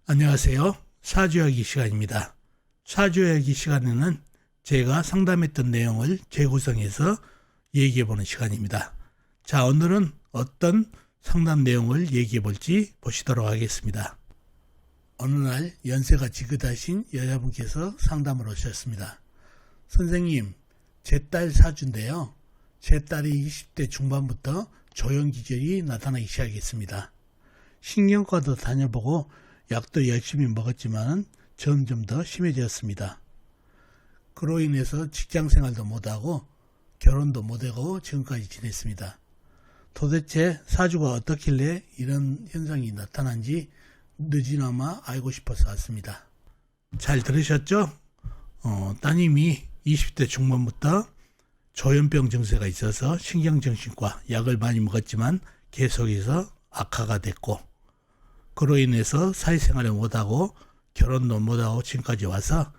안녕하세요. 사주이야기 시간입니다. 사주이야기 시간에는 제가 상담했던 내용을 재구성해서 얘기해보는 시간입니다. 자, 오늘은 어떤 상담 내용을 얘기해볼지 보시도록 하겠습니다. 어느 날 연세가 지긋하신 여자분께서 상담을 오셨습니다. 선생님, 제 딸 사주인데요. 제 딸이 20대 중반부터 조현기질이 나타나기 시작했습니다. 신경과도 다녀보고 약도 열심히 먹었지만 점점 더 심해졌습니다. 그로 인해서 직장생활도 못하고 결혼도 못하고 지금까지 지냈습니다. 도대체 사주가 어떻길래 이런 현상이 나타난지 늦이나마 알고 싶어서 왔습니다. 잘 들으셨죠? 따님이 20대 중반부터 조현병 증세가 있어서 신경정신과 약을 많이 먹었지만 계속해서 악화가 됐고, 그로 인해서 사회생활을 못하고 결혼도 못하고 지금까지 와서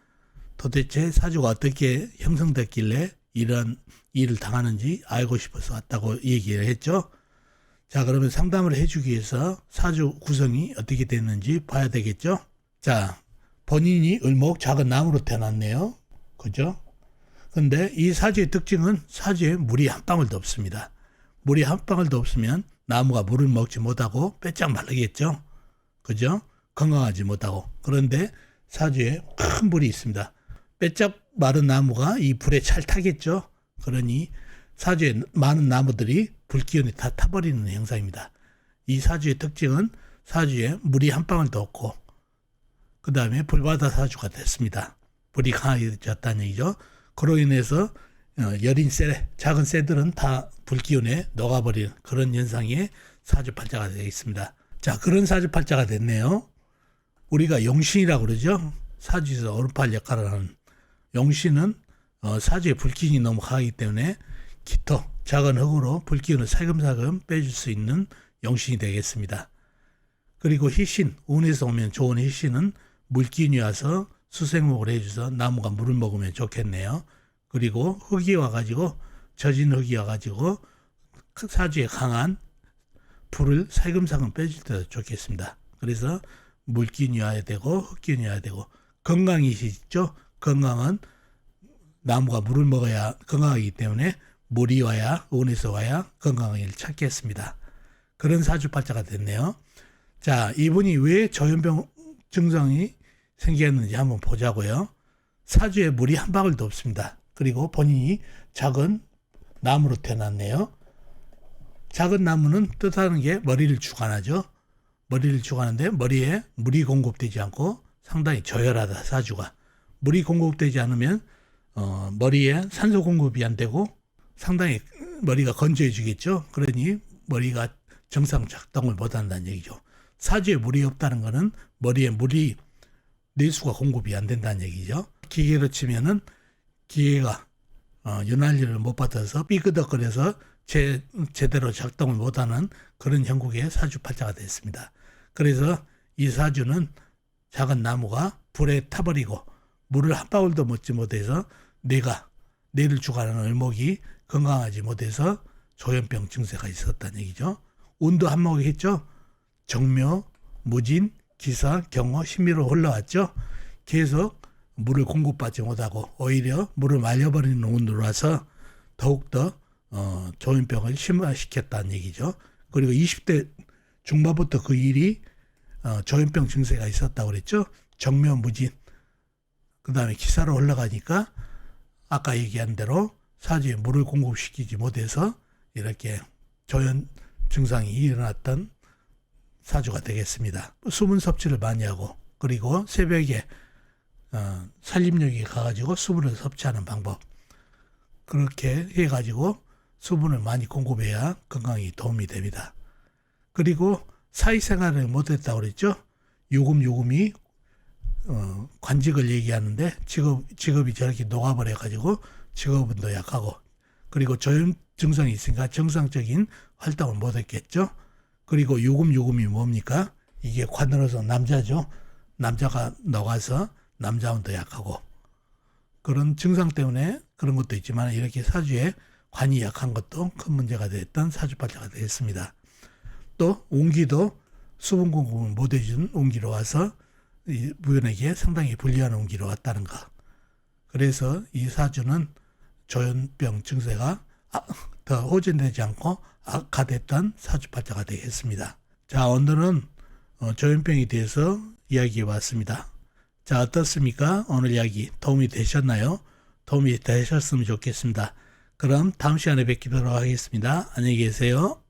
도대체 사주가 어떻게 형성됐길래 이런 일을 당하는지 알고 싶어서 왔다고 얘기를 했죠. 자, 그러면 상담을 해주기 위해서 사주 구성이 어떻게 됐는지 봐야 되겠죠. 자, 본인이 을목 작은 나무로 태어났네요. 그죠? 근데 이 사주의 특징은 사주에 물이 한 방울도 없습니다. 물이 한 방울도 없으면 나무가 물을 먹지 못하고 빼짝 마르겠죠. 그죠? 건강하지 못하고. 그런데 사주에 큰 불이 있습니다. 빼짝 마른 나무가 이 불에 잘 타겠죠. 그러니 사주에 많은 나무들이 불기운에 다 타버리는 현상입니다. 이 사주의 특징은 사주에 물이 한 방울도 없고, 그 다음에 불바다 사주가 됐습니다. 불이 강해졌다는 얘기죠. 그로 인해서 여린 새, 작은 새들은 다 불기운에 녹아버리는 그런 현상의 사주팔자가 되어 있습니다. 자, 그런 사주팔자가 됐네요. 우리가 용신이라고 그러죠. 사주에서 오른팔 역할을 하는 용신은 사주의 불기운이 너무 강하기 때문에 기토, 작은 흙으로 불기운을 살금살금 빼줄 수 있는 용신이 되겠습니다. 그리고 희신, 운에서 오면 좋은 희신은 물기운이 와서 수생목을 해줘서 나무가 물을 먹으면 좋겠네요. 그리고 흙이 와가지고, 젖은 흙이 와가지고 사주에 강한 불을 살금살금 빼줄 때도 좋겠습니다. 그래서 물기운이 와야 되고 흙기운이 와야 되고, 건강이시죠? 건강은 나무가 물을 먹어야 건강하기 때문에 물이 와야, 운에서 와야 건강을 찾겠습니다. 그런 사주팔자가 됐네요. 자, 이분이 왜 조현병 증상이 생겼는지 한번 보자고요. 사주에 물이 한 방울도 없습니다. 그리고 본인이 작은 나무로 태어났네요. 작은 나무는 뜻하는 게 머리를 주관하죠. 머리를 주관하는데 머리에 물이 공급되지 않고 상당히 저열하다, 사주가. 물이 공급되지 않으면 머리에 산소 공급이 안 되고 상당히 머리가 건조해지겠죠. 그러니 머리가 정상 작동을 못한다는 얘기죠. 사주에 물이 없다는 것은 머리에 물이 내수가 공급이 안 된다는 얘기죠. 기계로 치면은 기계가 윤활유를 못 받아서 삐그덕거려서 제대로 작동을 못하는 그런 형국의 사주팔자가 됐습니다. 그래서 이 사주는 작은 나무가 불에 타버리고 물을 한 방울도 먹지 못해서 뇌를 주관하는 을목이 건강하지 못해서 조현병 증세가 있었다는 얘기죠. 운도 한몫 했죠. 정묘, 무진, 기사, 경호, 신미로 흘러왔죠. 계속 물을 공급받지 못하고 오히려 물을 말려버리는 운으로 와서 더욱더 조현병을 심화시켰다는 얘기죠. 그리고 20대 중반부터 그 일이 조현병 증세가 있었다고 그랬죠. 정묘, 무진, 그 다음에 기사로 흘러가니까 아까 얘기한 대로 사주에 물을 공급시키지 못해서 이렇게 조현 증상이 일어났던 사주가 되겠습니다. 수분 섭취를 많이 하고, 그리고 새벽에 산림욕에 가가지고 수분을 섭취하는 방법, 그렇게 해가지고 수분을 많이 공급해야 건강에 도움이 됩니다. 그리고 사회생활을 못했다고 그랬죠. 요금이 관직을 얘기하는데 직업이 저렇게 녹아버려가지고 직업운도 약하고, 그리고 조현 증상이 있으니까 정상적인 활동을 못했겠죠. 그리고 요금이 뭡니까? 이게 관으로서 남자죠. 남자가 녹아서 남자운도 약하고, 그런 증상 때문에 그런 것도 있지만 이렇게 사주에 관이 약한 것도 큰 문제가 됐던 사주팔자가 되었습니다. 또 운기도 수분 공급을 못 해준 운기로 와서 이 부인에게 상당히 불리한 운기로 왔다는 것. 그래서 이 사주는 조현병 증세가 더 호전되지 않고 악화됐던 사주팔자가 되겠습니다. 자, 오늘은 조현병에 대해서 이야기해 봤습니다. 자, 어떻습니까? 오늘 이야기 도움이 되셨나요? 도움이 되셨으면 좋겠습니다. 그럼 다음 시간에 뵙도록 하겠습니다. 안녕히 계세요.